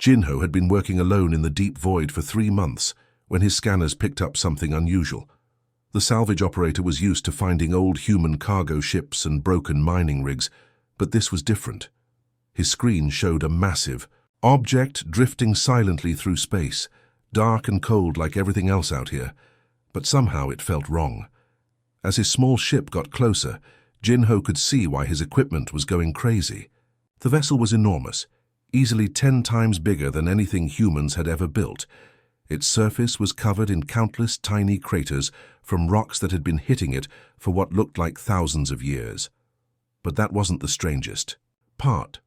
Jinho had been working alone in the deep void for 3 months when his scanners picked up something unusual. The salvage operator was used to finding old human cargo ships and broken mining rigs, but this was different. His screen showed a massive object drifting silently through space, dark and cold like everything else out here, but somehow it felt wrong. As his small ship got closer, Jinho could see why his equipment was going crazy. The vessel was enormous, easily 10 times bigger than anything humans had ever built. Its surface was covered in countless tiny craters from rocks that had been hitting it for what looked like thousands of years. But that wasn't the strangest part.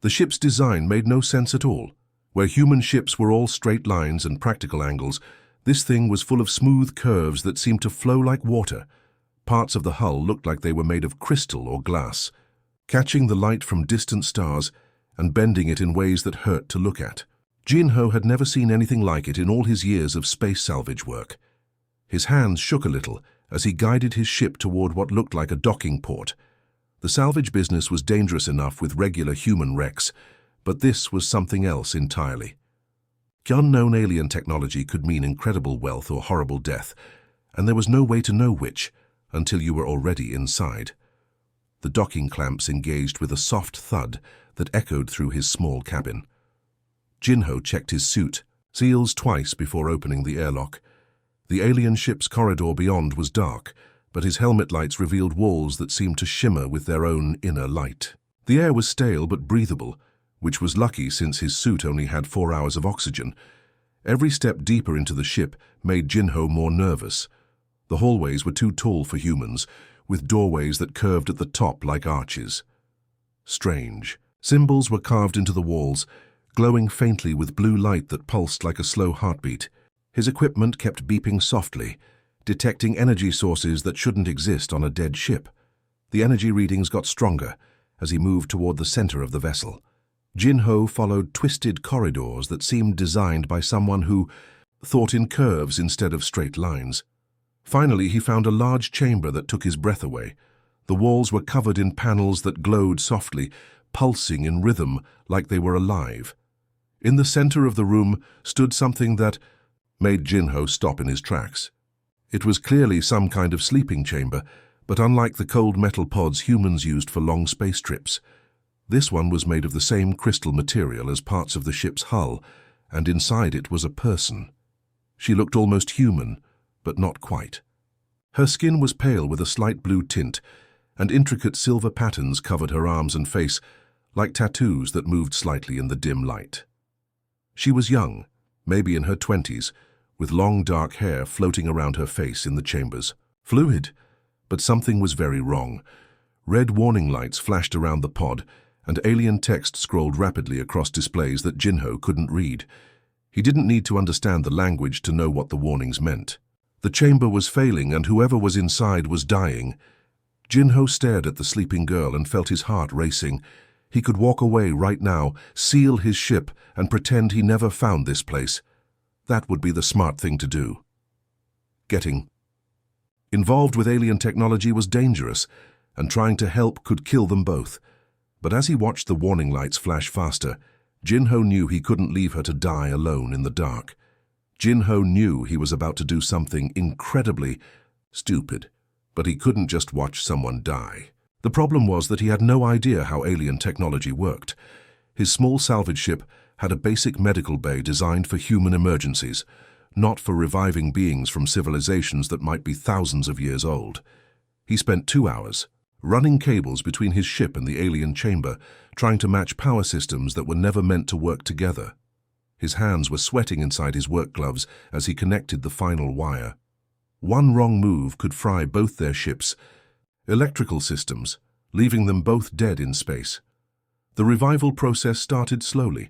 The ship's design made no sense at all. Where human ships were all straight lines and practical angles, this thing was full of smooth curves that seemed to flow like water. Parts of the hull looked like they were made of crystal or glass, catching the light from distant stars and bending it in ways that hurt to look at. Jinho had never seen anything like it in all his years of space salvage work. His hands shook a little as he guided his ship toward what looked like a docking port. The salvage business was dangerous enough with regular human wrecks, but this was something else entirely. Unknown alien technology could mean incredible wealth or horrible death, and there was no way to know which until you were already inside. The docking clamps engaged with a soft thud that echoed through his small cabin. Jinho checked his suit, seals twice before opening the airlock. The alien ship's corridor beyond was dark, but his helmet lights revealed walls that seemed to shimmer with their own inner light. The air was stale but breathable, which was lucky since his suit only had 4 hours of oxygen. Every step deeper into the ship made Jinho more nervous. The hallways were too tall for humans, with doorways that curved at the top like arches. Strange. Symbols were carved into the walls, glowing faintly with blue light that pulsed like a slow heartbeat. His equipment kept beeping softly, detecting energy sources that shouldn't exist on a dead ship. The energy readings got stronger as he moved toward the center of the vessel. Jinho followed twisted corridors that seemed designed by someone who thought in curves instead of straight lines. Finally, he found a large chamber that took his breath away. The walls were covered in panels that glowed softly, pulsing in rhythm like they were alive. In the center of the room stood something that made Jinho stop in his tracks. It was clearly some kind of sleeping chamber, but unlike the cold metal pods humans used for long space trips, this one was made of the same crystal material as parts of the ship's hull, and inside it was a person. She looked almost human, but not quite. Her skin was pale with a slight blue tint, and intricate silver patterns covered her arms and face, like tattoos that moved slightly in the dim light. She was young, maybe in her 20s, with long dark hair floating around her face in the chambers. Fluid, but something was very wrong. Red warning lights flashed around the pod, and alien text scrolled rapidly across displays that Jinho couldn't read. He didn't need to understand the language to know what the warnings meant. The chamber was failing, and whoever was inside was dying. Jinho stared at the sleeping girl and felt his heart racing. He could walk away right now, seal his ship, and pretend he never found this place. That would be the smart thing to do. Getting involved with alien technology was dangerous, and trying to help could kill them both. But as he watched the warning lights flash faster, Jinho knew he couldn't leave her to die alone in the dark. Jinho knew he was about to do something incredibly stupid, but he couldn't just watch someone die. The problem was that he had no idea how alien technology worked. His small salvage ship had a basic medical bay designed for human emergencies, not for reviving beings from civilizations that might be thousands of years old. He spent 2 hours running cables between his ship and the alien chamber, trying to match power systems that were never meant to work together. His hands were sweating inside his work gloves as he connected the final wire. One wrong move could fry both their ships' electrical systems, leaving them both dead in space. The revival process started slowly.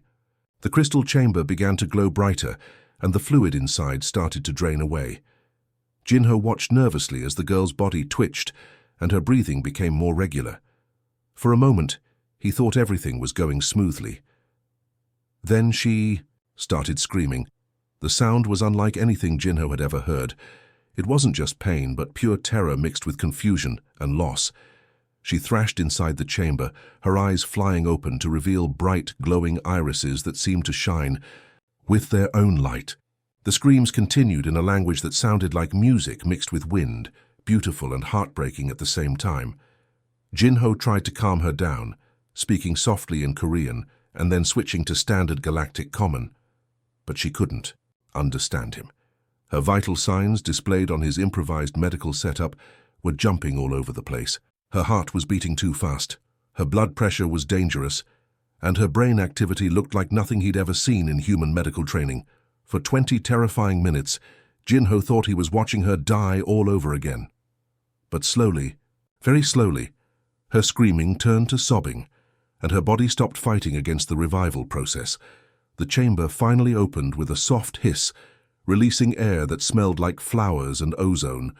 The crystal chamber began to glow brighter, and the fluid inside started to drain away. Jinho watched nervously as the girl's body twitched, and her breathing became more regular. For a moment, he thought everything was going smoothly. Then she started screaming. The sound was unlike anything Jinho had ever heard. It wasn't just pain, but pure terror mixed with confusion and loss. She thrashed inside the chamber, her eyes flying open to reveal bright, glowing irises that seemed to shine with their own light. The screams continued in a language that sounded like music mixed with wind, beautiful and heartbreaking at the same time. Jinho tried to calm her down, speaking softly in Korean and then switching to standard galactic common. But she couldn't understand him. Her vital signs, displayed on his improvised medical setup, were jumping all over the place. Her heart was beating too fast, her blood pressure was dangerous, and her brain activity looked like nothing he'd ever seen in human medical training. For 20 terrifying minutes, Jinho thought he was watching her die all over again. But slowly, very slowly, her screaming turned to sobbing, and her body stopped fighting against the revival process. The chamber finally opened with a soft hiss, releasing air that smelled like flowers and ozone.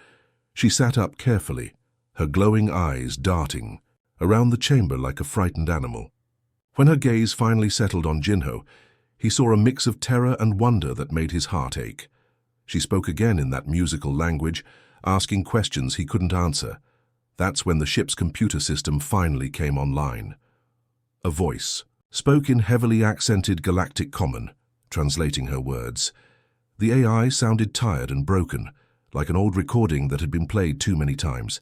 She sat up carefully, her glowing eyes darting around the chamber like a frightened animal. When her gaze finally settled on Jinho, he saw a mix of terror and wonder that made his heart ache. She spoke again in that musical language, asking questions he couldn't answer. That's when the ship's computer system finally came online. A voice spoke in heavily accented galactic common, translating her words. The AI sounded tired and broken, like an old recording that had been played too many times.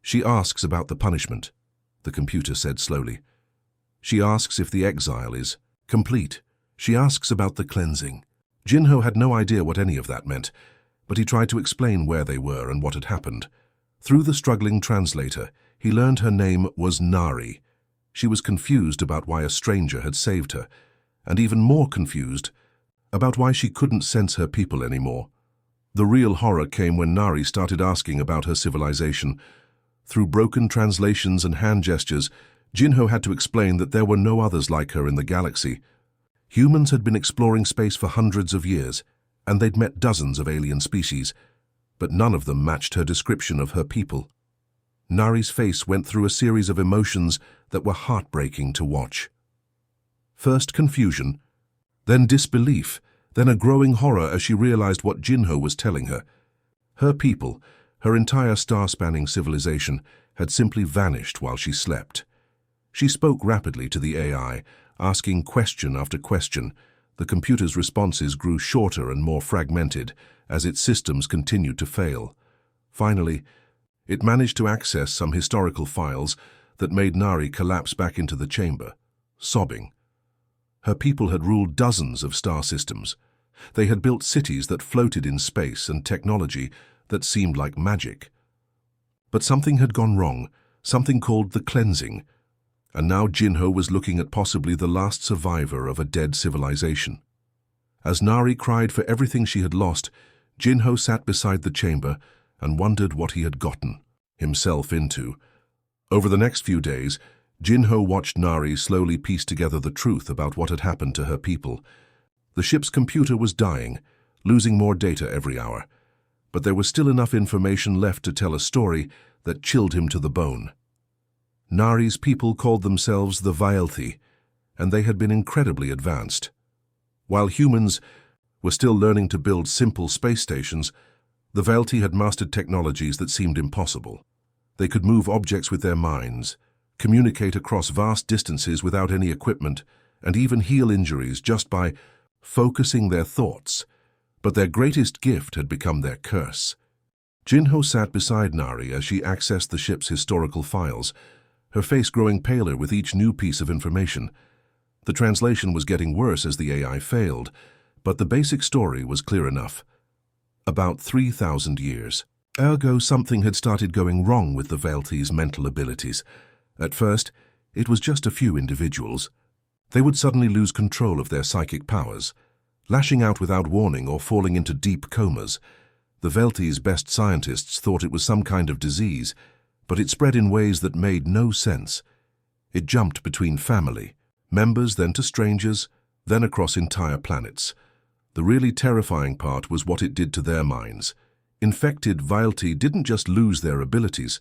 "She asks about the punishment," the computer said slowly. "She asks if the exile is complete. She asks about the cleansing." Jinho had no idea what any of that meant, but he tried to explain where they were and what had happened. Through the struggling translator, he learned her name was Nari. She was confused about why a stranger had saved her, and even more confused about why she couldn't sense her people anymore. The real horror came when Nari started asking about her civilization. Through broken translations and hand gestures, Jinho had to explain that there were no others like her in the galaxy. Humans had been exploring space for hundreds of years, and they'd met dozens of alien species, but none of them matched her description of her people. Nari's face went through a series of emotions that were heartbreaking to watch. First confusion, then disbelief, then a growing horror as she realized what Jinho was telling her. Her people, her entire star-spanning civilization, had simply vanished while she slept. She spoke rapidly to the AI, asking question after question. The computer's responses grew shorter and more fragmented as its systems continued to fail. Finally, it managed to access some historical files that made Nari collapse back into the chamber, sobbing. Her people had ruled dozens of star systems. They had built cities that floated in space and technology that seemed like magic. But something had gone wrong, something called the cleansing, and now Jinho was looking at possibly the last survivor of a dead civilization. As Nari cried for everything she had lost, Jinho sat beside the chamber and wondered what he had gotten himself into. Over the next few days, Jinho watched Nari slowly piece together the truth about what had happened to her people. The ship's computer was dying, losing more data every hour, but there was still enough information left to tell a story that chilled him to the bone. Nari's people called themselves the Vaelthi, and they had been incredibly advanced. While humans were still learning to build simple space stations, the Vaelthi had mastered technologies that seemed impossible. They could move objects with their minds, communicate across vast distances without any equipment, and even heal injuries just by focusing their thoughts. But their greatest gift had become their curse. Jinho sat beside Nari as she accessed the ship's historical files, her face growing paler with each new piece of information. The translation was getting worse as the AI failed, but the basic story was clear enough. About 3,000 years. Ergo, something had started going wrong with the Vaelthi's mental abilities. At first, it was just a few individuals. They would suddenly lose control of their psychic powers, lashing out without warning or falling into deep comas. The Vaelthi's best scientists thought it was some kind of disease, but it spread in ways that made no sense. It jumped between family members, then to strangers, then across entire planets. The really terrifying part was what it did to their minds. Infected Vaelthi didn't just lose their abilities,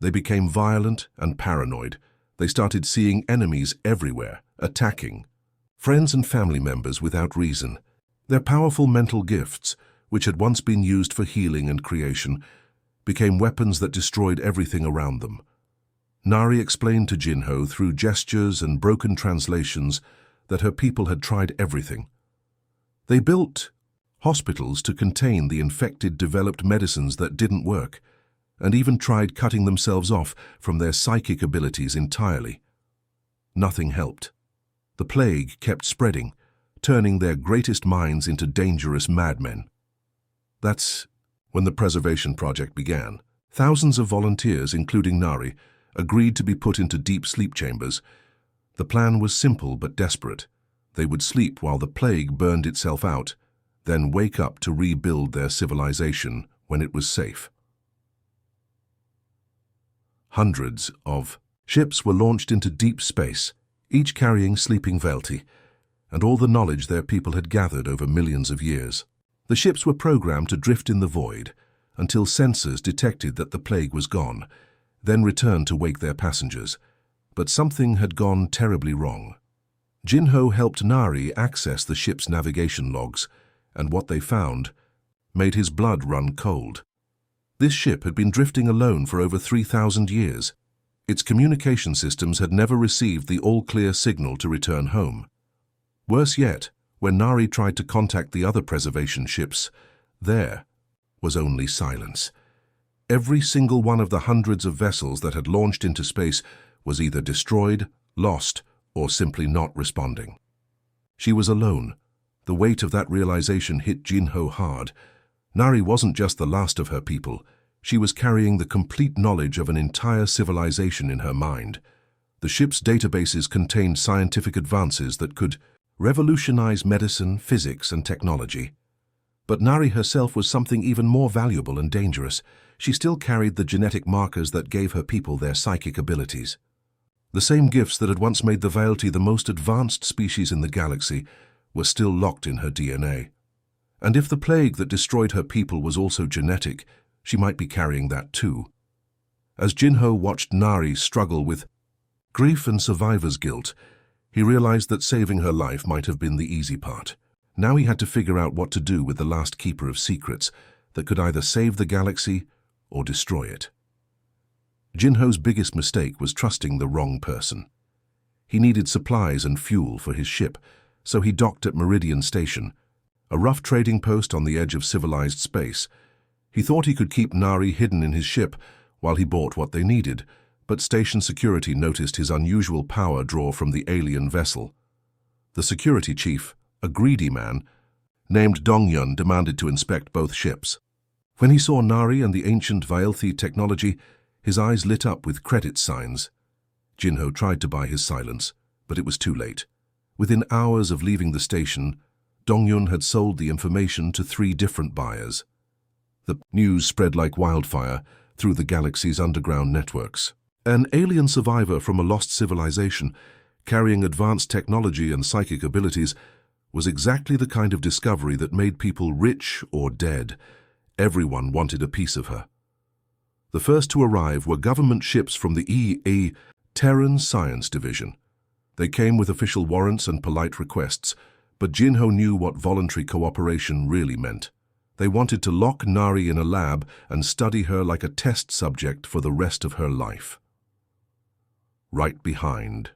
they became violent and paranoid. They started seeing enemies everywhere, attacking friends and family members without reason. Their powerful mental gifts, which had once been used for healing and creation, became weapons that destroyed everything around them. Nari explained to Jinho through gestures and broken translations that her people had tried everything. They built hospitals to contain the infected, developed medicines that didn't work, and even tried cutting themselves off from their psychic abilities entirely. Nothing helped. The plague kept spreading, turning their greatest minds into dangerous madmen. That's when the preservation project began. Thousands of volunteers, including Nari, agreed to be put into deep sleep chambers. The plan was simple but desperate. They would sleep while the plague burned itself out, then wake up to rebuild their civilization when it was safe. Hundreds of ships were launched into deep space, each carrying sleeping Velti, and all the knowledge their people had gathered over millions of years. The ships were programmed to drift in the void until sensors detected that the plague was gone, then returned to wake their passengers. But something had gone terribly wrong. Jinho helped Nari access the ship's navigation logs, and what they found made his blood run cold. This ship had been drifting alone for over 3,000 years. Its communication systems had never received the all-clear signal to return home. Worse yet, when Nari tried to contact the other preservation ships, there was only silence. Every single one of the hundreds of vessels that had launched into space was either destroyed, lost, or simply not responding. She was alone. The weight of that realization hit Jinho hard. Nari wasn't just the last of her people. She was carrying the complete knowledge of an entire civilization in her mind. The ship's databases contained scientific advances that could revolutionize medicine, physics, and technology. But Nari herself was something even more valuable and dangerous. She still carried the genetic markers that gave her people their psychic abilities. The same gifts that had once made the Velti the most advanced species in the galaxy were still locked in her DNA. And if the plague that destroyed her people was also genetic, she might be carrying that too. As Jinho watched Nari struggle with grief and survivor's guilt, he realized that saving her life might have been the easy part. Now he had to figure out what to do with the last keeper of secrets that could either save the galaxy or destroy it. Jinho's biggest mistake was trusting the wrong person. He needed supplies and fuel for his ship, so he docked at Meridian Station, a rough trading post on the edge of civilized space. He thought he could keep Nari hidden in his ship while he bought what they needed, but station security noticed his unusual power draw from the alien vessel. The security chief, a greedy man named Dongyun, demanded to inspect both ships. When he saw Nari and the ancient Vaelthi technology, his eyes lit up with credit signs. Jinho tried to buy his silence, but it was too late. Within hours of leaving the station, Dongyun had sold the information to 3 different buyers. The news spread like wildfire through the galaxy's underground networks. An alien survivor from a lost civilization, carrying advanced technology and psychic abilities, was exactly the kind of discovery that made people rich or dead. Everyone wanted a piece of her. The first to arrive were government ships from the EE Terran Science Division. They came with official warrants and polite requests, but Jinho knew what voluntary cooperation really meant. They wanted to lock Nari in a lab and study her like a test subject for the rest of her life. Right behind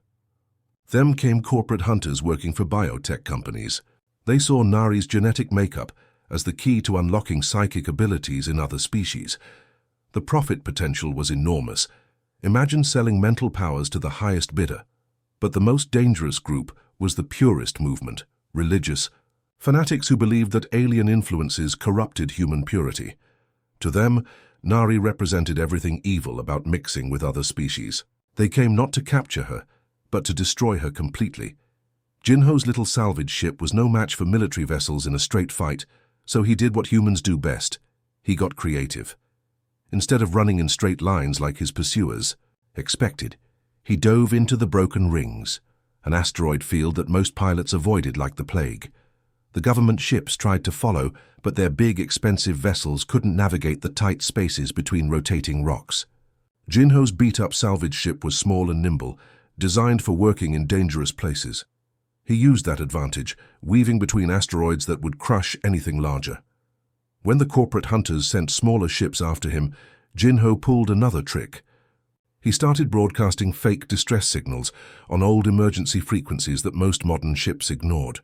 them came corporate hunters working for biotech companies. They saw Nari's genetic makeup as the key to unlocking psychic abilities in other species. The profit potential was enormous. Imagine selling mental powers to the highest bidder. But the most dangerous group was the purist movement, religious fanatics who believed that alien influences corrupted human purity. To them, Nari represented everything evil about mixing with other species. They came not to capture her, but to destroy her completely. Jinho's little salvage ship was no match for military vessels in a straight fight, so he did what humans do best. He got creative. Instead of running in straight lines like his pursuers expected, he dove into the broken rings, an asteroid field that most pilots avoided like the plague. The government ships tried to follow, but their big, expensive vessels couldn't navigate the tight spaces between rotating rocks. Jinho's beat-up salvage ship was small and nimble, designed for working in dangerous places. He used that advantage, weaving between asteroids that would crush anything larger. When the corporate hunters sent smaller ships after him, Jinho pulled another trick. He started broadcasting fake distress signals on old emergency frequencies that most modern ships ignored.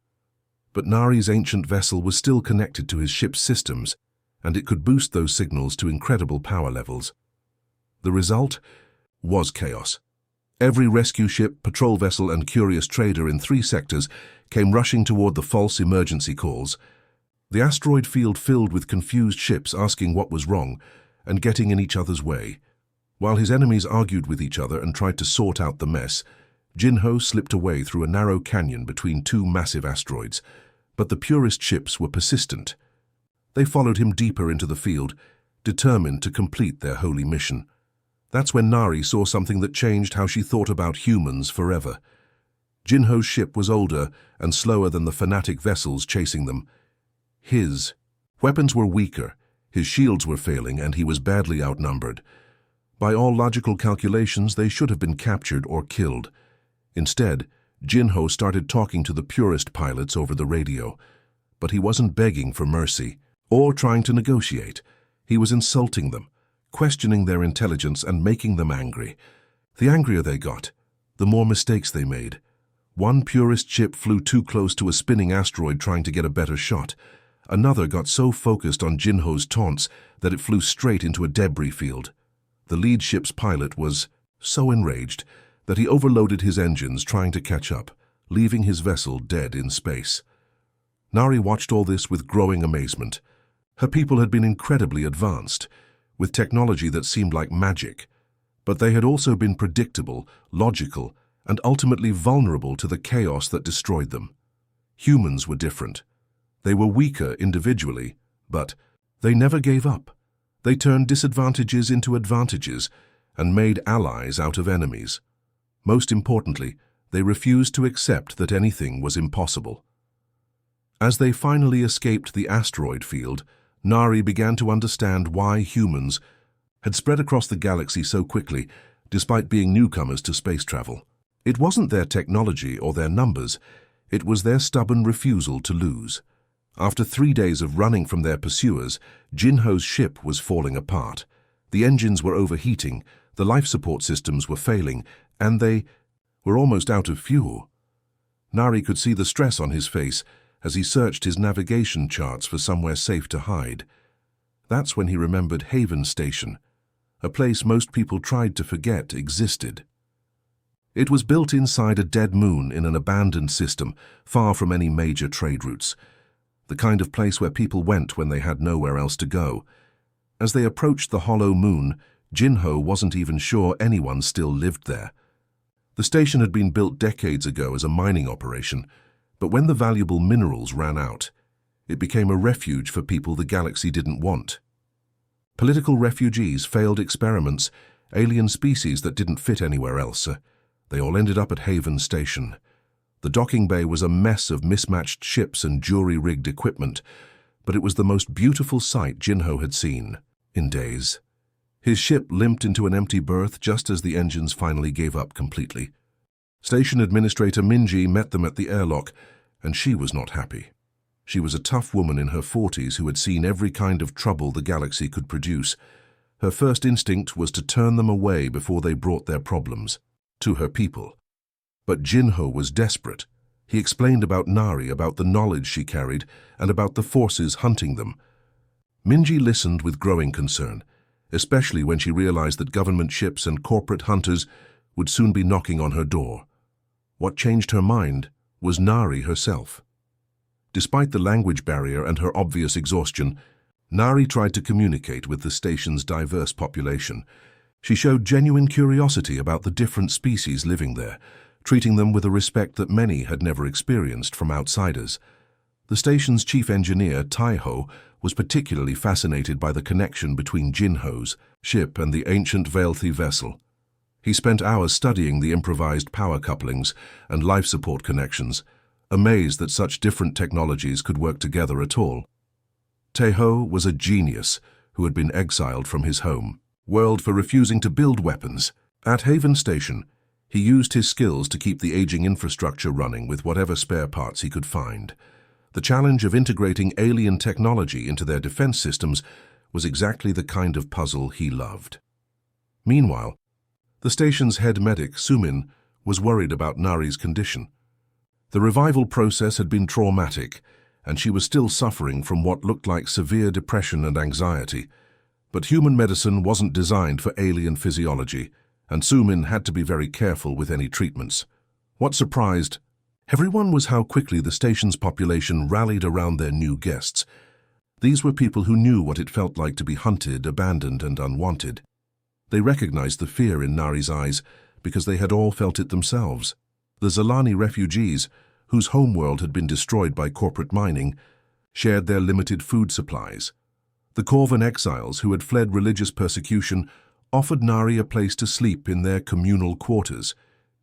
But Nari's ancient vessel was still connected to his ship's systems, and it could boost those signals to incredible power levels. The result was chaos. Every rescue ship, patrol vessel, and curious trader in 3 sectors came rushing toward the false emergency calls. The asteroid field filled with confused ships asking what was wrong and getting in each other's way. While his enemies argued with each other and tried to sort out the mess, Jinho slipped away through a narrow canyon between 2 massive asteroids. But the purest ships were persistent. They followed him deeper into the field, determined to complete their holy mission. That's when Nari saw something that changed how she thought about humans forever. Jinho's ship was older and slower than the fanatic vessels chasing them. His weapons were weaker, his shields were failing, and he was badly outnumbered. By all logical calculations, they should have been captured or killed. Instead, Jinho started talking to the purest pilots over the radio. But he wasn't begging for mercy or trying to negotiate. He was insulting them, questioning their intelligence and making them angry. The angrier they got, the more mistakes they made. One purist ship flew too close to a spinning asteroid trying to get a better shot. Another got so focused on Jinho's taunts that it flew straight into a debris field. The lead ship's pilot was so enraged that he overloaded his engines trying to catch up, leaving his vessel dead in space. Nari watched all this with growing amazement. Her people had been incredibly advanced, with technology that seemed like magic, but they had also been predictable, logical, and ultimately vulnerable to the chaos that destroyed them. Humans were different. They were weaker individually, but they never gave up. They turned disadvantages into advantages and made allies out of enemies. Most importantly, they refused to accept that anything was impossible. As they finally escaped the asteroid field, Nari began to understand why humans had spread across the galaxy so quickly, despite being newcomers to space travel. It wasn't their technology or their numbers, it was their stubborn refusal to lose. After 3 days of running from their pursuers, Jinho's ship was falling apart. The engines were overheating, the life support systems were failing, and they were almost out of fuel. Nari could see the stress on his face as he searched his navigation charts for somewhere safe to hide. That's when he remembered Haven Station, a place most people tried to forget existed. It was built inside a dead moon in an abandoned system, far from any major trade routes. The kind of place where people went when they had nowhere else to go. As they approached the hollow moon, Jinho wasn't even sure anyone still lived there. The station had been built decades ago as a mining operation, but when the valuable minerals ran out, it became a refuge for people the galaxy didn't want. Political refugees, failed experiments, alien species that didn't fit anywhere else. They all ended up at Haven Station. The docking bay was a mess of mismatched ships and jury-rigged equipment, but it was the most beautiful sight Jinho had seen in days. His ship limped into an empty berth just as the engines finally gave up completely. Station Administrator Minji met them at the airlock, and she was not happy. She was a tough woman in her 40s who had seen every kind of trouble the galaxy could produce. Her first instinct was to turn them away before they brought their problems to her people. But Jinho was desperate. He explained about Nari, about the knowledge she carried, and about the forces hunting them. Minji listened with growing concern, especially when she realized that government ships and corporate hunters would soon be knocking on her door. What changed her mind was Nari herself. Despite the language barrier and her obvious exhaustion, Nari tried to communicate with the station's diverse population. She showed genuine curiosity about the different species living there, treating them with a respect that many had never experienced from outsiders. The station's chief engineer, Taiho, was particularly fascinated by the connection between Jinho's ship and the ancient Veilthi vessel. He spent hours studying the improvised power couplings and life support connections, amazed that such different technologies could work together at all. Taiho was a genius who had been exiled from his home world for refusing to build weapons. At Haven Station, he used his skills to keep the aging infrastructure running with whatever spare parts he could find. The challenge of integrating alien technology into their defense systems was exactly the kind of puzzle he loved. Meanwhile, The station's head medic, Sumin, was worried about Nari's condition. The revival process had been traumatic, and she was still suffering from what looked like severe depression and anxiety. But human medicine wasn't designed for alien physiology, and Sumin had to be very careful with any treatments. What surprised everyone was how quickly the station's population rallied around their new guests. These were people who knew what it felt like to be hunted, abandoned, and unwanted. They recognized the fear in Nari's eyes because they had all felt it themselves. The Zalani refugees, whose homeworld had been destroyed by corporate mining, shared their limited food supplies. The Corvan exiles who had fled religious persecution offered Nari a place to sleep in their communal quarters.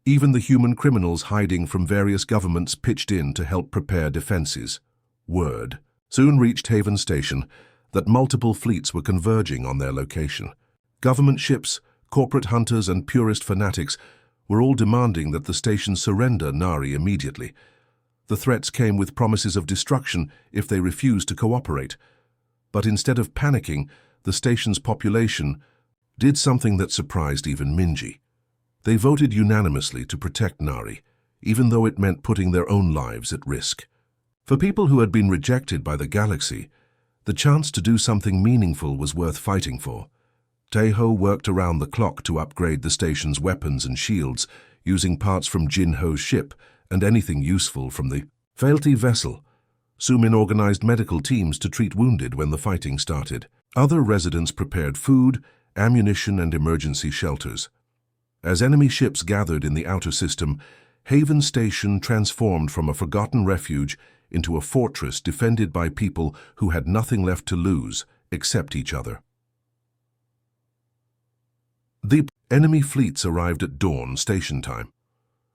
Even the human criminals hiding from various governments pitched in to help prepare defenses. Word soon reached Haven Station that multiple fleets were converging on their location. Government ships, corporate hunters, and purist fanatics were all demanding that the station surrender Nari immediately. The threats came with promises of destruction if they refused to cooperate. But instead of panicking, the station's population did something that surprised even Minji. They voted unanimously to protect Nari, even though it meant putting their own lives at risk. For people who had been rejected by the galaxy, the chance to do something meaningful was worth fighting for. Taeho worked around the clock to upgrade the station's weapons and shields, using parts from Jinho's ship and anything useful from the faulty vessel. Sumin organized medical teams to treat wounded when the fighting started. Other residents prepared food, ammunition, and emergency shelters. As enemy ships gathered in the outer system, Haven Station transformed from a forgotten refuge into a fortress defended by people who had nothing left to lose except each other. The enemy fleets arrived at dawn station time.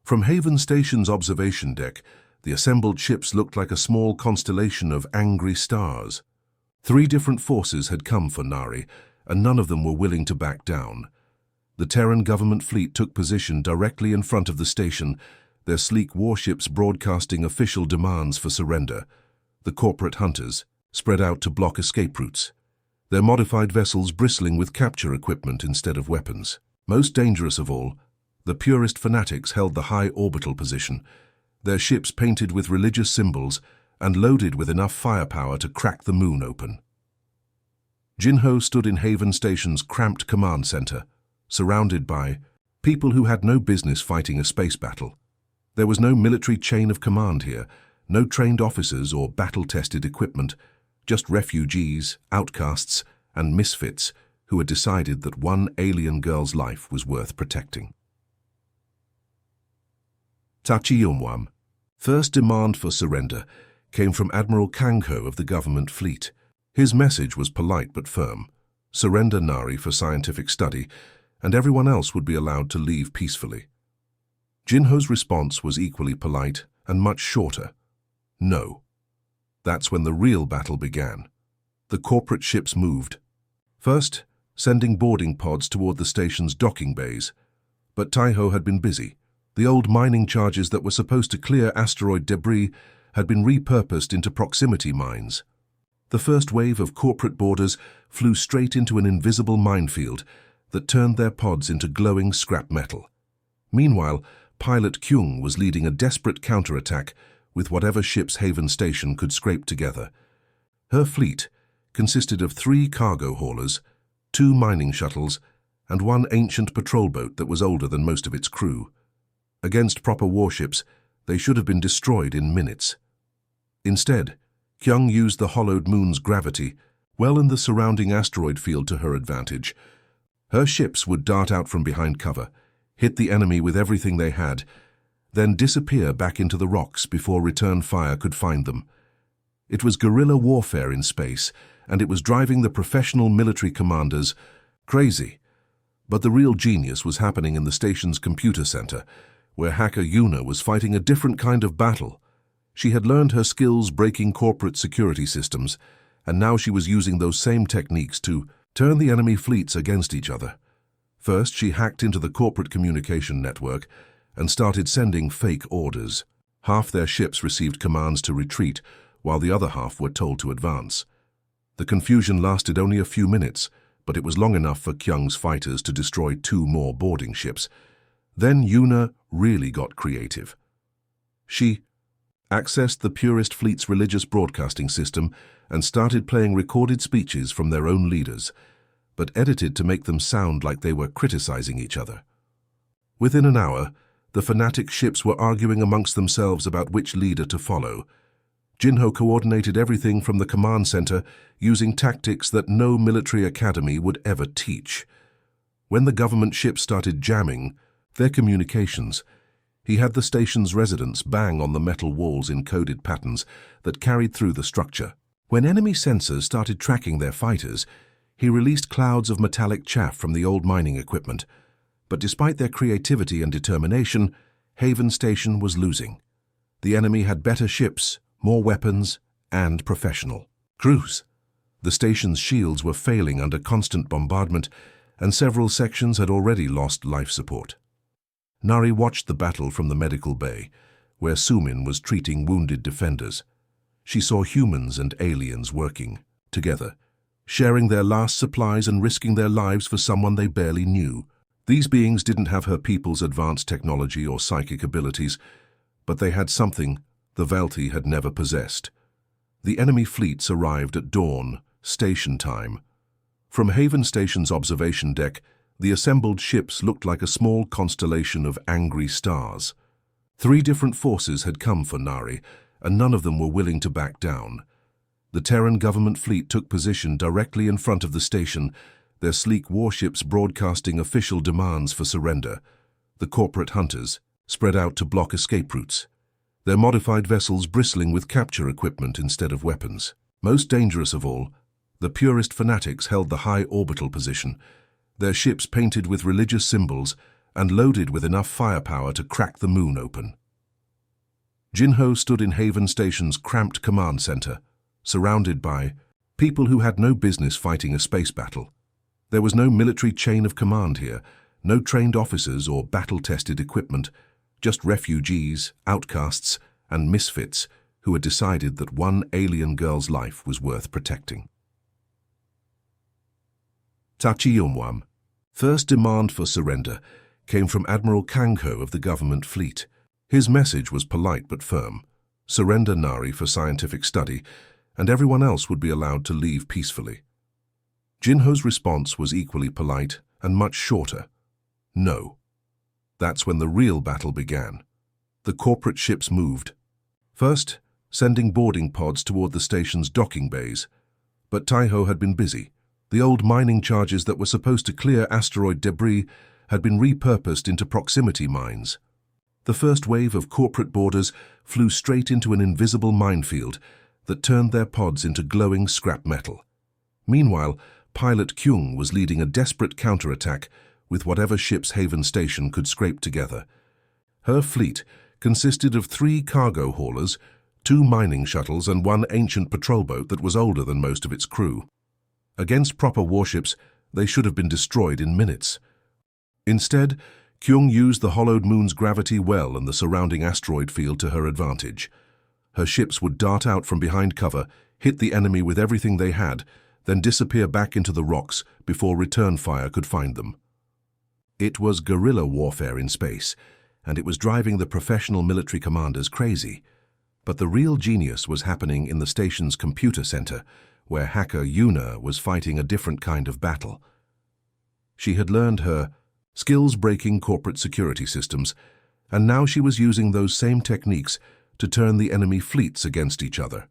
From Haven Station's observation deck, the assembled ships looked like a small constellation of angry stars. 3 different forces had come for Nari, and none of them were willing to back down. The Terran government fleet took position directly in front of the station, their sleek warships broadcasting official demands for surrender. The corporate hunters spread out to block escape routes, their modified vessels bristling with capture equipment instead of weapons. Most dangerous of all, the purist fanatics held the high orbital position, their ships painted with religious symbols and loaded with enough firepower to crack the moon open. Jinho stood in Haven Station's cramped command center, surrounded by people who had no business fighting a space battle. There was no military chain of command here, no trained officers or battle-tested equipment, just refugees, outcasts, and misfits who had decided that one alien girl's life was worth protecting. Tachiyomwam. First demand for surrender came from Admiral Kangho of the government fleet. His message was polite but firm. Surrender Nari for scientific study, and everyone else would be allowed to leave peacefully. Jinho's response was equally polite and much shorter. No. That's when the real battle began. The corporate ships moved. First, sending boarding pods toward the station's docking bays. But Taeho had been busy. The old mining charges that were supposed to clear asteroid debris had been repurposed into proximity mines. The first wave of corporate boarders flew straight into an invisible minefield that turned their pods into glowing scrap metal. Meanwhile, pilot Kyung was leading a desperate counterattack with whatever ship's Haven Station could scrape together. Her fleet consisted of 3 cargo haulers, 2 mining shuttles, and 1 ancient patrol boat that was older than most of its crew. Against proper warships, they should have been destroyed in minutes. Instead, Kyung used the hollowed moon's gravity well in the surrounding asteroid field to her advantage. Her ships would dart out from behind cover, hit the enemy with everything they had, then disappear back into the rocks before return fire could find them. It was guerrilla warfare in space, and it was driving the professional military commanders crazy. But the real genius was happening in the station's computer center, where hacker Yuna was fighting a different kind of battle. She had learned her skills breaking corporate security systems, and now she was using those same techniques to turn the enemy fleets against each other. First, she hacked into the corporate communication network and started sending fake orders. Half their ships received commands to retreat, while the other half were told to advance. The confusion lasted only a few minutes, but it was long enough for Kyung's fighters to destroy 2 more boarding ships. Then Yuna really got creative. She accessed the Purist Fleet's religious broadcasting system and started playing recorded speeches from their own leaders, but edited to make them sound like they were criticizing each other. Within an hour, the fanatic ships were arguing amongst themselves about which leader to follow. Jinho coordinated everything from the command center using tactics that no military academy would ever teach. When the government ships started jamming their communications, he had the station's residents bang on the metal walls in coded patterns that carried through the structure. When enemy sensors started tracking their fighters, he released clouds of metallic chaff from the old mining equipment. But despite their creativity and determination, Haven Station was losing. The enemy had better ships, more weapons, and professional crews. The station's shields were failing under constant bombardment, and several sections had already lost life support. Nari watched the battle from the medical bay, where Sumin was treating wounded defenders. She saw humans and aliens working together, sharing their last supplies and risking their lives for someone they barely knew. These beings didn't have her people's advanced technology or psychic abilities, but they had something the Velti had never possessed. The enemy fleets arrived at dawn, station time. From Haven Station's observation deck, the assembled ships looked like a small constellation of angry stars. 3 different forces had come for Nari, and none of them were willing to back down. The Terran government fleet took position directly in front of the station, their sleek warships broadcasting official demands for surrender. The corporate hunters spread out to block escape routes, their modified vessels bristling with capture equipment instead of weapons. Most dangerous of all, the purist fanatics held the high orbital position, their ships painted with religious symbols and loaded with enough firepower to crack the moon open. Jinho stood in Haven Station's cramped command center, surrounded by people who had no business fighting a space battle. There was no military chain of command here, no trained officers or battle-tested equipment, just refugees, outcasts, and misfits who had decided that one alien girl's life was worth protecting. Tachiyumwam. First demand for surrender came from Admiral Kangho of the government fleet. His message was polite but firm. Surrender Nari for scientific study, and everyone else would be allowed to leave peacefully. Jinho's response was equally polite and much shorter. No. That's when the real battle began. The corporate ships moved. First, sending boarding pods toward the station's docking bays. But Taiho had been busy. The old mining charges that were supposed to clear asteroid debris had been repurposed into proximity mines. The first wave of corporate boarders flew straight into an invisible minefield that turned their pods into glowing scrap metal. Meanwhile, Pilot Kyung was leading a desperate counterattack with whatever ships Haven Station could scrape together. Her fleet consisted of 3 cargo haulers, 2 mining shuttles, and 1 ancient patrol boat that was older than most of its crew. Against proper warships, they should have been destroyed in minutes. Instead, Kyung used the hollowed moon's gravity well and the surrounding asteroid field to her advantage. Her ships would dart out from behind cover, hit the enemy with everything they had, then disappear back into the rocks before return fire could find them. It was guerrilla warfare in space, and it was driving the professional military commanders crazy. But the real genius was happening in the station's computer center, where hacker Yuna was fighting a different kind of battle. She had learned her skills-breaking corporate security systems, and now she was using those same techniques to turn the enemy fleets against each other.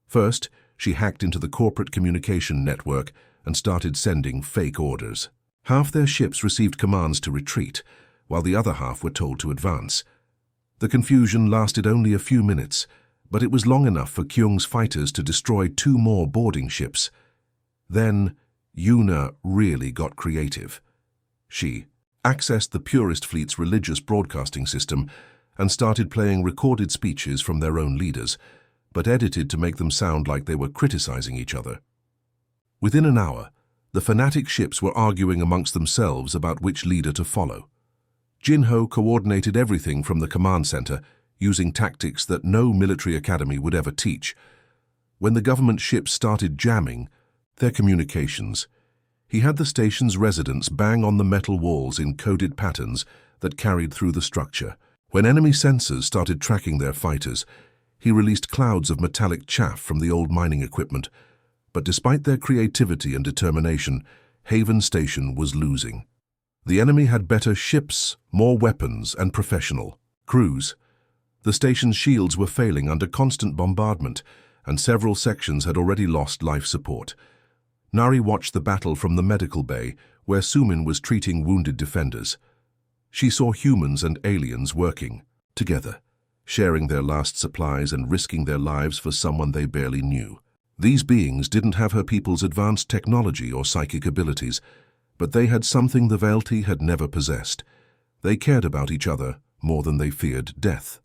First, she hacked into the corporate communication network and started sending fake orders. Half their ships received commands to retreat, while the other half were told to advance. The confusion lasted only a few minutes, but it was long enough for Kyung's fighters to destroy 2 more boarding ships. Then, Yuna really got creative. She accessed the Purist Fleet's religious broadcasting system and started playing recorded speeches from their own leaders, but edited to make them sound like they were criticizing each other. Within an hour, the fanatic ships were arguing amongst themselves about which leader to follow. Jinho coordinated everything from the command center, using tactics that no military academy would ever teach. When the government ships started jamming their communications, He had the station's residents bang on the metal walls in coded patterns that carried through the structure. When enemy sensors started tracking their fighters, he released clouds of metallic chaff from the old mining equipment. But despite their creativity and determination, Haven Station was losing. The enemy had better ships, more weapons, and professional crews. The station's shields were failing under constant bombardment, and several sections had already lost life support. Nari watched the battle from the medical bay, where Sumin was treating wounded defenders. She saw humans and aliens working together, sharing their last supplies and risking their lives for someone they barely knew. These beings didn't have her people's advanced technology or psychic abilities, but they had something the Velti had never possessed. They cared about each other more than they feared death.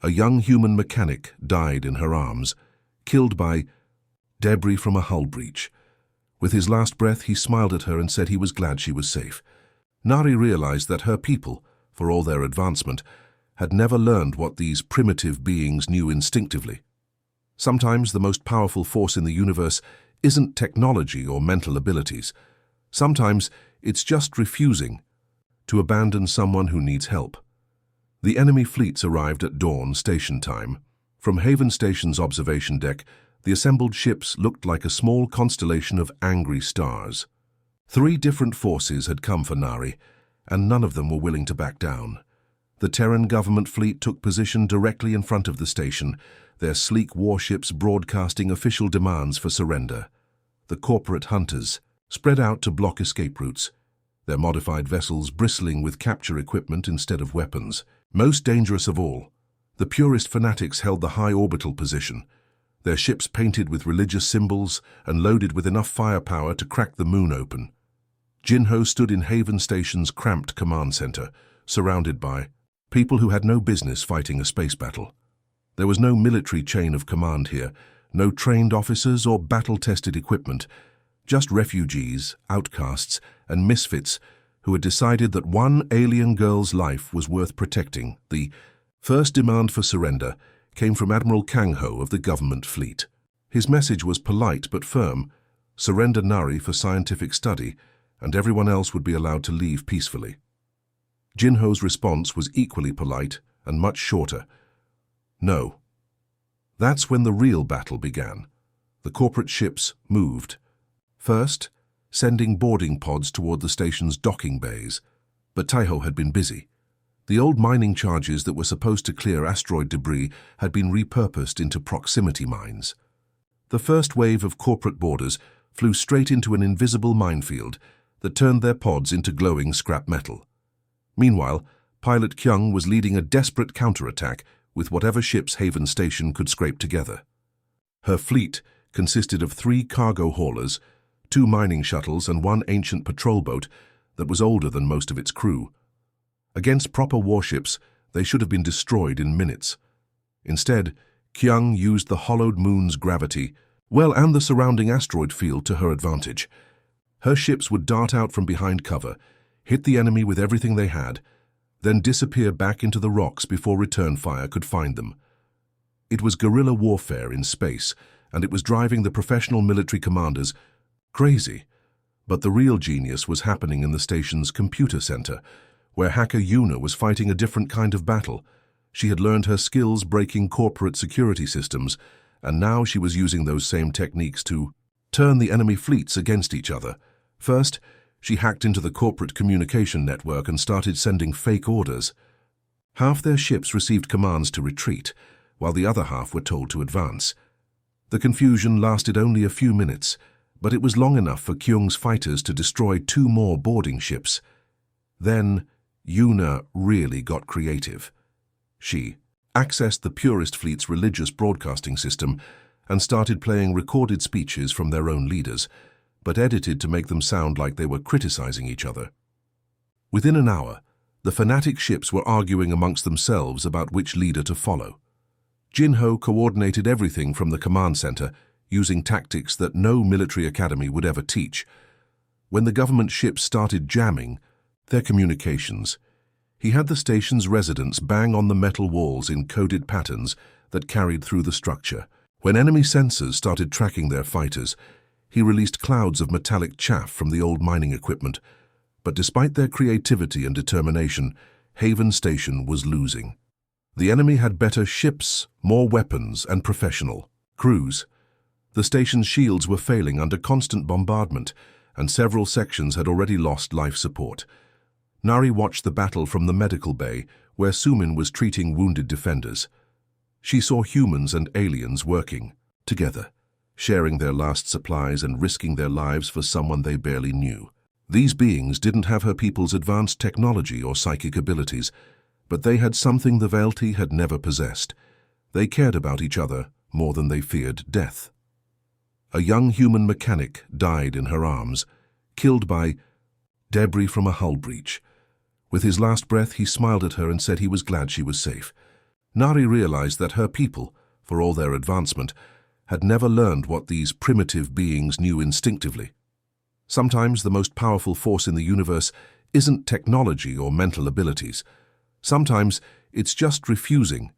A young human mechanic died in her arms, killed by debris from a hull breach. With his last breath, he smiled at her and said he was glad she was safe. Nari realized that her people, for all their advancement, had never learned what these primitive beings knew instinctively. Sometimes the most powerful force in the universe isn't technology or mental abilities. Sometimes it's just refusing to abandon someone who needs help. The enemy fleets arrived at dawn station time. From Haven Station's observation deck, the assembled ships looked like a small constellation of angry stars. 3 different forces had come for Nari, and none of them were willing to back down. The Terran government fleet took position directly in front of the station, their sleek warships broadcasting official demands for surrender. The corporate hunters spread out to block escape routes, their modified vessels bristling with capture equipment instead of weapons. Most dangerous of all, the purist fanatics held the high orbital position, their ships painted with religious symbols and loaded with enough firepower to crack the moon open. Jinho stood in Haven Station's cramped command center, surrounded by people who had no business fighting a space battle. There was no military chain of command here, no trained officers or battle-tested equipment, just refugees, outcasts, and misfits who had decided that one alien girl's life was worth protecting. The first demand for surrender came from Admiral Kang Ho of the government fleet. His message was polite but firm: surrender Nari for scientific study, and everyone else would be allowed to leave peacefully. Jinho's response was equally polite and much shorter: no. That's when the real battle began. The corporate ships moved. First, sending boarding pods toward the station's docking bays, but Taiho had been busy. The old mining charges that were supposed to clear asteroid debris had been repurposed into proximity mines. The first wave of corporate boarders flew straight into an invisible minefield that turned their pods into glowing scrap metal. Meanwhile, Pilot Kyung was leading a desperate counterattack with whatever ships Haven Station could scrape together. Her fleet consisted of 3 cargo haulers, 2 mining shuttles, and 1 ancient patrol boat that was older than most of its crew. Against proper warships, they should have been destroyed in minutes. Instead, Kyung used the hollowed moon's gravity, and the surrounding asteroid field to her advantage. Her ships would dart out from behind cover, hit the enemy with everything they had, then disappear back into the rocks before return fire could find them. It was guerrilla warfare in space, and it was driving the professional military commanders crazy. But the real genius was happening in the station's computer center, where hacker Yuna was fighting a different kind of battle. She had learned her skills breaking corporate security systems, and now she was using those same techniques to turn the enemy fleets against each other. First, she hacked into the corporate communication network and started sending fake orders. Half their ships received commands to retreat, while the other half were told to advance. The confusion lasted only a few minutes, but it was long enough for Kyung's fighters to destroy 2 more boarding ships. Then, Yuna really got creative. She accessed the Purist Fleet's religious broadcasting system and started playing recorded speeches from their own leaders, but edited to make them sound like they were criticizing each other. Within an hour, the fanatic ships were arguing amongst themselves about which leader to follow. Jinho coordinated everything from the command center, using tactics that no military academy would ever teach. When the government ships started jamming their communications, he had the station's residents bang on the metal walls in coded patterns that carried through the structure. When enemy sensors started tracking their fighters, He released clouds of metallic chaff from the old mining equipment. But despite their creativity and determination, Haven Station was losing. The enemy had better ships, more weapons, and professional crews. The station's shields were failing under constant bombardment, and several sections had already lost life support. Nari watched the battle from the medical bay, where Sumin was treating wounded defenders. She saw humans and aliens working together, sharing their last supplies and risking their lives for someone they barely knew. These beings didn't have her people's advanced technology or psychic abilities, but they had something the Vaelti had never possessed. They cared about each other more than they feared death. A young human mechanic died in her arms, killed by debris from a hull breach. With his last breath, he smiled at her and said he was glad she was safe. Nari realized that her people, for all their advancement, had never learned what these primitive beings knew instinctively. Sometimes the most powerful force in the universe isn't technology or mental abilities. Sometimes it's just refusing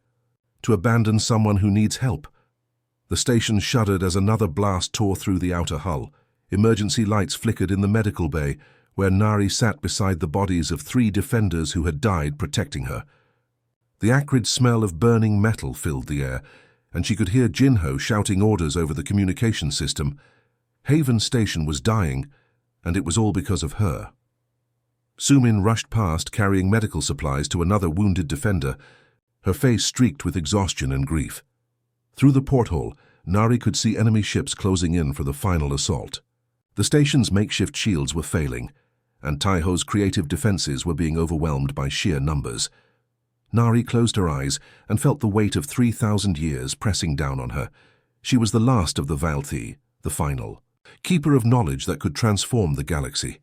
to abandon someone who needs help. The station shuddered as another blast tore through the outer hull. Emergency lights flickered in the medical bay, where Nari sat beside the bodies of 3 defenders who had died protecting her. The acrid smell of burning metal filled the air, and she could hear Jinho shouting orders over the communication system. Haven Station was dying, and it was all because of her. Sumin rushed past, carrying medical supplies to another wounded defender, her face streaked with exhaustion and grief. Through the porthole, Nari could see enemy ships closing in for the final assault. The station's makeshift shields were failing, and Taiho's creative defenses were being overwhelmed by sheer numbers. Nari closed her eyes and felt the weight of 3,000 years pressing down on her. She was the last of the Vaelti, the final, keeper of knowledge that could transform the galaxy.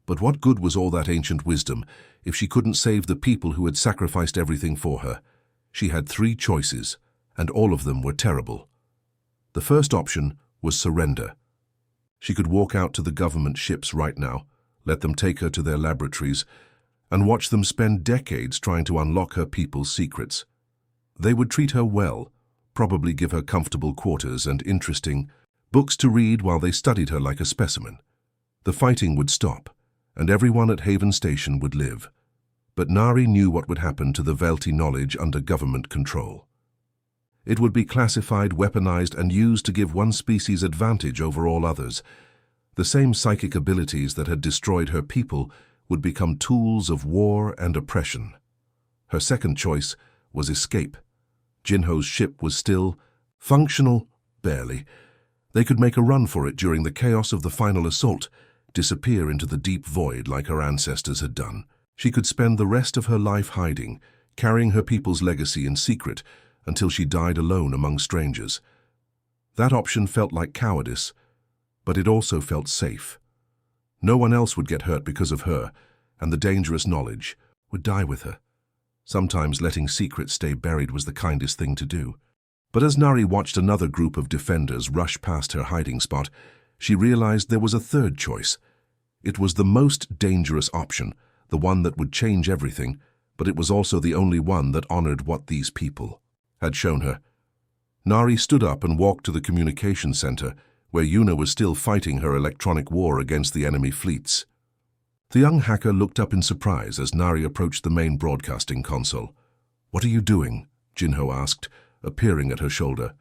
But what good was all that ancient wisdom if she couldn't save the people who had sacrificed everything for her? She had 3 choices, and all of them were terrible. The first option was surrender. She could walk out to the government ships right now, let them take her to their laboratories, and watch them spend decades trying to unlock her people's secrets. They would treat her well, probably give her comfortable quarters and interesting books to read while they studied her like a specimen. The fighting would stop, and everyone at Haven Station would live. But Nari knew what would happen to the Vaelti knowledge under government control. It would be classified, weaponized, and used to give one species advantage over all others. The same psychic abilities that had destroyed her people would become tools of war and oppression. Her second choice was escape. Jinho's ship was still functional, barely. They could make a run for it during the chaos of the final assault, disappear into the deep void like her ancestors had done. She could spend the rest of her life hiding, carrying her people's legacy in secret until she died alone among strangers. That option felt like cowardice, but it also felt safe. No one else would get hurt because of her, and the dangerous knowledge would die with her. Sometimes letting secrets stay buried was the kindest thing to do. But as Nari watched another group of defenders rush past her hiding spot, she realized there was a third choice. It was the most dangerous option, the one that would change everything, but it was also the only one that honored what these people had shown her. Nari stood up and walked to the communication center, where Yuna was still fighting her electronic war against the enemy fleets. The young hacker looked up in surprise as Nari approached the main broadcasting console. "What are you doing?" Jinho asked, appearing at her shoulder.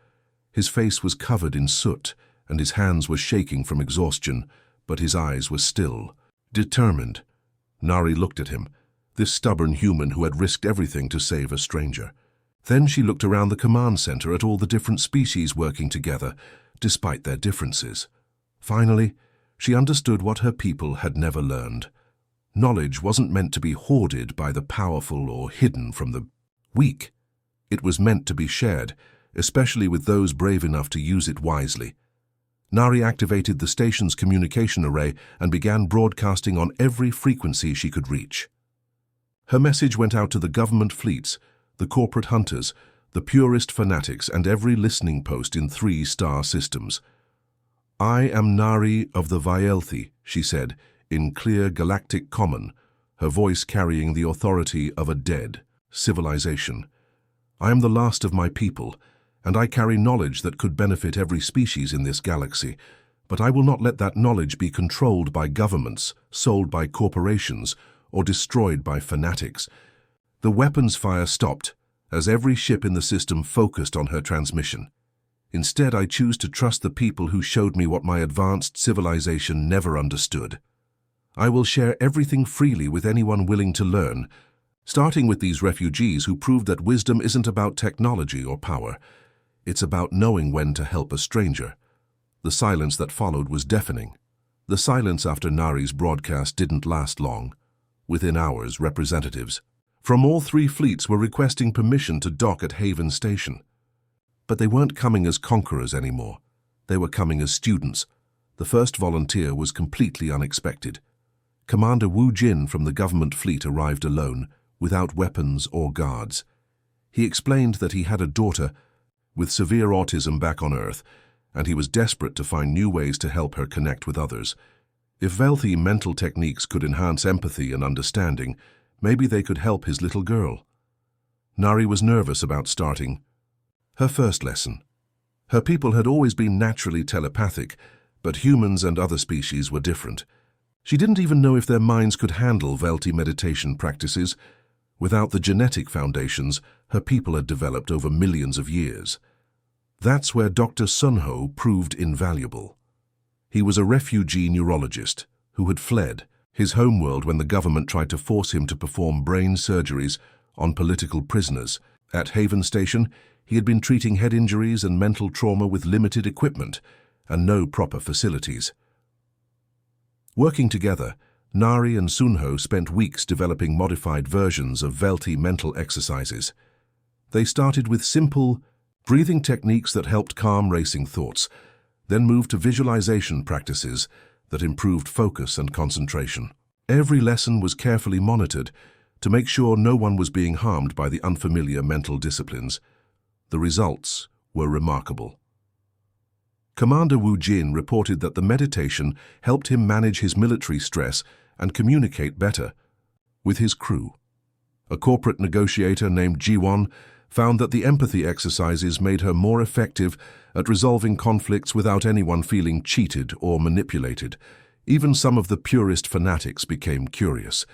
His face was covered in soot, and his hands were shaking from exhaustion, but his eyes were still, determined. Nari looked at him, this stubborn human who had risked everything to save a stranger. Then she looked around the command center at all the different species working together, despite their differences. Finally, she understood what her people had never learned. Knowledge wasn't meant to be hoarded by the powerful or hidden from the weak. It was meant to be shared, especially with those brave enough to use it wisely. Nari activated the station's communication array and began broadcasting on every frequency she could reach. Her message went out to the government fleets, the corporate hunters, the purist fanatics, and every listening post in 3-star systems. "I am Nari of the Vaelti," she said, in clear galactic common, her voice carrying the authority of a dead civilization. "I am the last of my people, and I carry knowledge that could benefit every species in this galaxy, But I will not let that knowledge be controlled by governments, sold by corporations, or destroyed by fanatics. The weapons fire stopped, as every ship in the system focused on her transmission. Instead, I choose to trust the people who showed me what my advanced civilization never understood. I will share everything freely with anyone willing to learn, starting with these refugees who proved that wisdom isn't about technology or power. It's about knowing when to help a stranger. The silence that followed was deafening. The silence after Nari's broadcast didn't last long. Within hours, representatives from all three fleets were requesting permission to dock at Haven Station. But they weren't coming as conquerors anymore. They were coming as students. The first volunteer was completely unexpected. Commander Wu Jin from the government fleet arrived alone, without weapons or guards. He explained that he had a daughter with severe autism back on Earth, and he was desperate to find new ways to help her connect with others. If healthy mental techniques could enhance empathy and understanding, maybe they could help his little girl. Nari was nervous about starting her first lesson. Her people had always been naturally telepathic, but humans and other species were different. She didn't even know if their minds could handle Velti meditation practices. Without the genetic foundations her people had developed over millions of years. That's where Dr. Sunho proved invaluable. He was a refugee neurologist who had fled his homeworld when the government tried to force him to perform brain surgeries on political prisoners. At Haven Station, he had been treating head injuries and mental trauma with limited equipment and no proper facilities. Working together, Nari and Sunho spent weeks developing modified versions of Velti mental exercises. They started with simple, breathing techniques that helped calm racing thoughts, then moved to visualization practices that improved focus and concentration. Every lesson was carefully monitored to make sure no one was being harmed by the unfamiliar mental disciplines. The results were remarkable. Commander Wu Jin reported that the meditation helped him manage his military stress and communicate better with his crew. A corporate negotiator named Jiwon found that the empathy exercises made her more effective at resolving conflicts without anyone feeling cheated or manipulated. Even some of the purest fanatics became curious.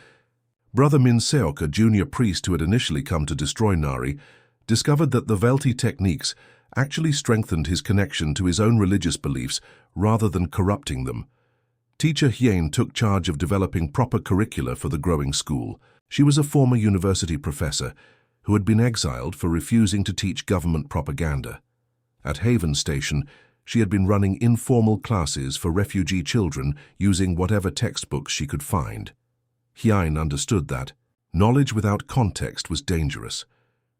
Brother Min Seok, a junior priest who had initially come to destroy Nari, discovered that the Velti techniques actually strengthened his connection to his own religious beliefs rather than corrupting them. Teacher Hien took charge of developing proper curricula for the growing school. She was a former university professor who had been exiled for refusing to teach government propaganda. At Haven Station, she had been running informal classes for refugee children using whatever textbooks she could find. Hien understood that knowledge without context was dangerous.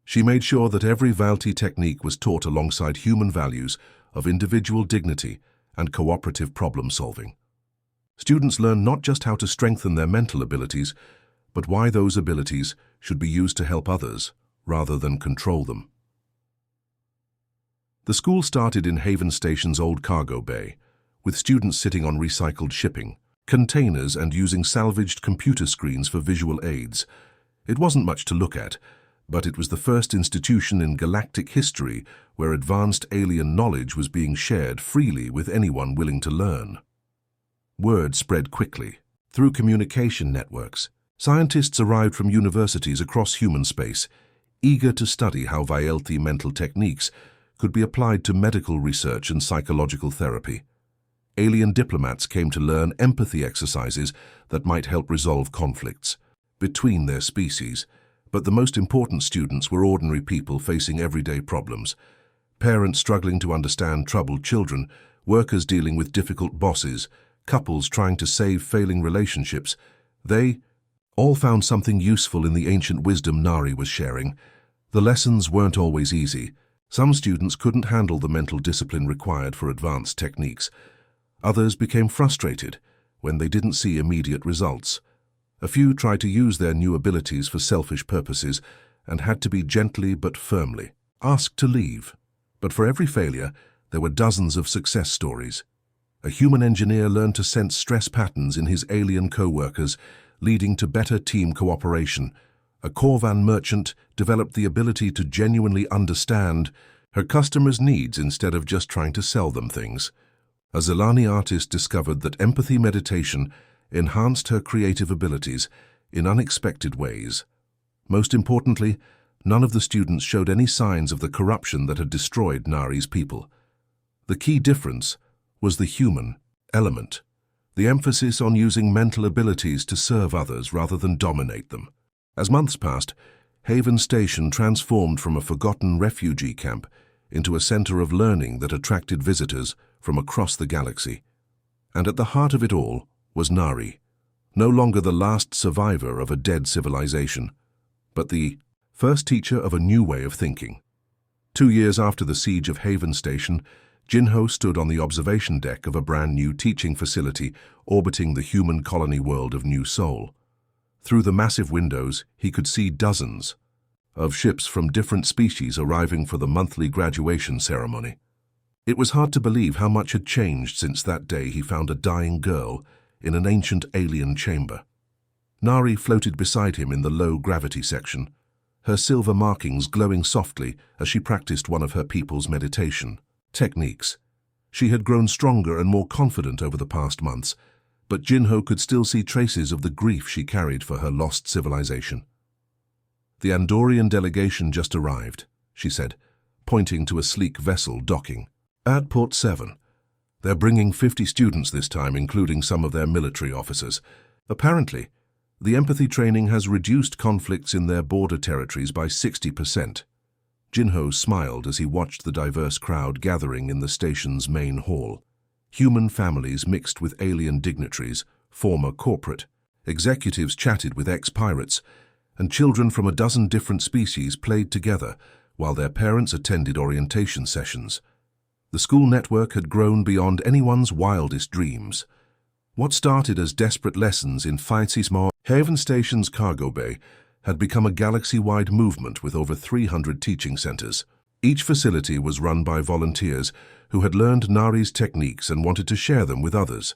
She made sure that every Velti technique was taught alongside human values of individual dignity and cooperative problem-solving. Students learn not just how to strengthen their mental abilities, but why those abilities should be used to help others rather than control them. The school started in Haven Station's old cargo bay, with students sitting on recycled shipping, containers and using salvaged computer screens for visual aids. It wasn't much to look at, but it was the first institution in galactic history where advanced alien knowledge was being shared freely with anyone willing to learn. Word spread quickly. Through communication networks, scientists arrived from universities across human space, eager to study how Velti mental techniques could be applied to medical research and psychological therapy. Alien diplomats came to learn empathy exercises that might help resolve conflicts between their species. But the most important students were ordinary people facing everyday problems. Parents struggling to understand troubled children, workers dealing with difficult bosses, couples trying to save failing relationships. They all found something useful in the ancient wisdom Nari was sharing. The lessons weren't always easy. Some students couldn't handle the mental discipline required for advanced techniques. Others became frustrated when they didn't see immediate results. A few tried to use their new abilities for selfish purposes and had to be gently but firmly asked to leave. But for every failure, there were dozens of success stories. A human engineer learned to sense stress patterns in his alien co-workers, leading to better team cooperation. A Corvan merchant developed the ability to genuinely understand her customers' needs instead of just trying to sell them things. A Zelani artist discovered that empathy meditation enhanced her creative abilities in unexpected ways. Most importantly, none of the students showed any signs of the corruption that had destroyed Nari's people. The key difference was the human element, the emphasis on using mental abilities to serve others rather than dominate them. As months passed, Haven Station transformed from a forgotten refugee camp into a center of learning that attracted visitors from across the galaxy. And at the heart of it all was Nari, no longer the last survivor of a dead civilization, but the first teacher of a new way of thinking. 2 years after the siege of Haven Station, Jinho stood on the observation deck of a brand new teaching facility orbiting the human colony world of New Sol. Through the massive windows, he could see dozens of ships from different species arriving for the monthly graduation ceremony. It was hard to believe how much had changed since that day he found a dying girl in an ancient alien chamber. Nari floated beside him in the low-gravity section, her silver markings glowing softly as she practiced one of her people's meditation techniques. She had grown stronger and more confident over the past months, but Jinho could still see traces of the grief she carried for her lost civilization. "The Andorian delegation just arrived," she said, pointing to a sleek vessel docking. "At Port 7. They're bringing 50 students this time, including some of their military officers. Apparently, the empathy training has reduced conflicts in their border territories by 60%. Jinho smiled as he watched the diverse crowd gathering in the station's main hall. Human families mixed with alien dignitaries, former corporate executives chatted with ex-pirates, and children from a dozen different species played together while their parents attended orientation sessions. The school network had grown beyond anyone's wildest dreams. What started as desperate lessons in Fightismo, Haven Station's cargo bay, had become a galaxy-wide movement with over 300 teaching centers. Each facility was run by volunteers who had learned Nari's techniques and wanted to share them with others.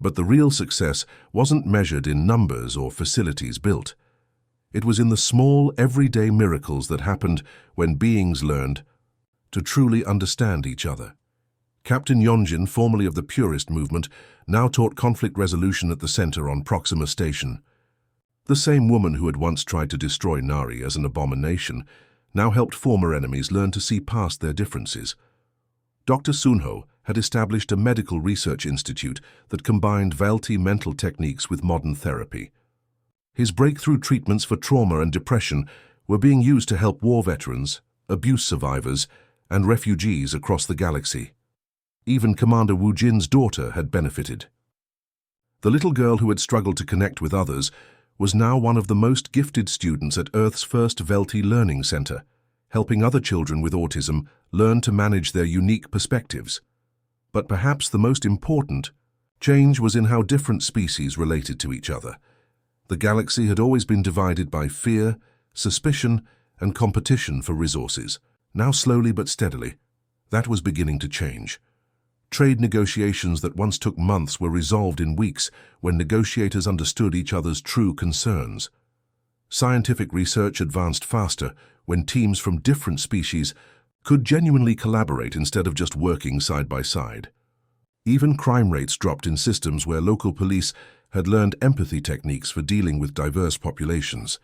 But the real success wasn't measured in numbers or facilities built. It was in the small, everyday miracles that happened when beings learned to truly understand each other. Captain Yonjin, formerly of the Purist movement, now taught conflict resolution at the center on Proxima Station. The same woman who had once tried to destroy Nari as an abomination now helped former enemies learn to see past their differences. Dr. Sunho had established a medical research institute that combined Vaelti mental techniques with modern therapy. His breakthrough treatments for trauma and depression were being used to help war veterans, abuse survivors, and refugees across the galaxy. Even Commander Wu Jin's daughter had benefited. The little girl who had struggled to connect with others was now one of the most gifted students at Earth's first Vaelti Learning Center, helping other children with autism learn to manage their unique perspectives. But perhaps the most important change was in how different species related to each other. The galaxy had always been divided by fear, suspicion, and competition for resources. Now slowly but steadily, that was beginning to change. Trade negotiations that once took months were resolved in weeks when negotiators understood each other's true concerns. Scientific research advanced faster when teams from different species could genuinely collaborate instead of just working side by side. Even crime rates dropped in systems where local police had learned empathy techniques for dealing with diverse populations.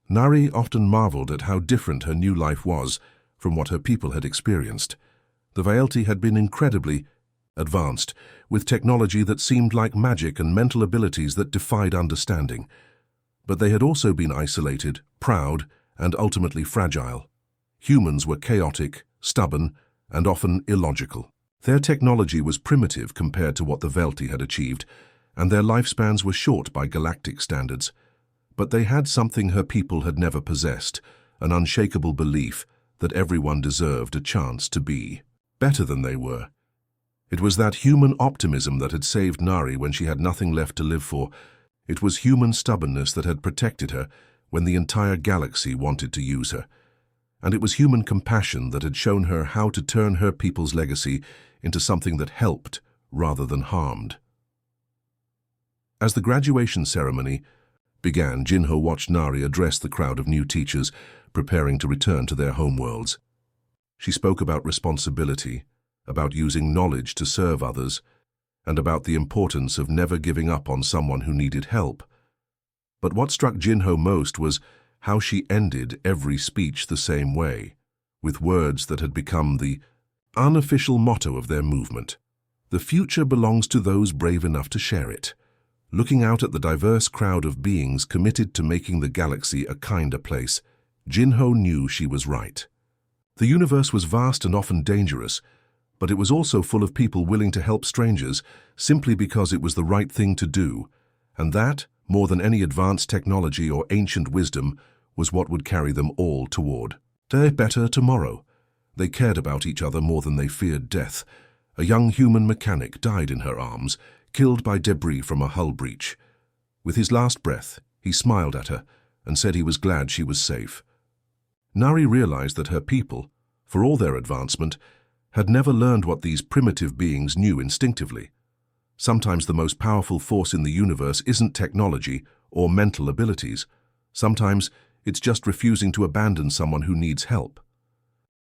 Nari often marveled at how different her new life was from what her people had experienced. The Vaelti had been incredibly advanced, with technology that seemed like magic and mental abilities that defied understanding. But they had also been isolated, proud, and ultimately fragile. Humans were chaotic, stubborn, and often illogical. Their technology was primitive compared to what the Vaelti had achieved, and their lifespans were short by galactic standards. But they had something her people had never possessed, an unshakable belief that everyone deserved a chance to be better than they were. It was that human optimism that had saved Nari when she had nothing left to live for. It was human stubbornness that had protected her when the entire galaxy wanted to use her. And it was human compassion that had shown her how to turn her people's legacy into something that helped rather than harmed. As the graduation ceremony began, Jinho watched Nari address the crowd of new teachers preparing to return to their homeworlds. She spoke about responsibility about using knowledge to serve others, and about the importance of never giving up on someone who needed help. But what struck Jinho most was how she ended every speech the same way, with words that had become the unofficial motto of their movement. The future belongs to those brave enough to share it. Looking out at the diverse crowd of beings committed to making the galaxy a kinder place, Jinho knew she was right. The universe was vast and often dangerous, but it was also full of people willing to help strangers simply because it was the right thing to do, and that, more than any advanced technology or ancient wisdom, was what would carry them all toward a better tomorrow. They cared about each other more than they feared death. A young human mechanic died in her arms, killed by debris from a hull breach. With his last breath, he smiled at her and said he was glad she was safe. Nari realized that her people, for all their advancement, had never learned what these primitive beings knew instinctively. Sometimes the most powerful force in the universe isn't technology or mental abilities. Sometimes it's just refusing to abandon someone who needs help.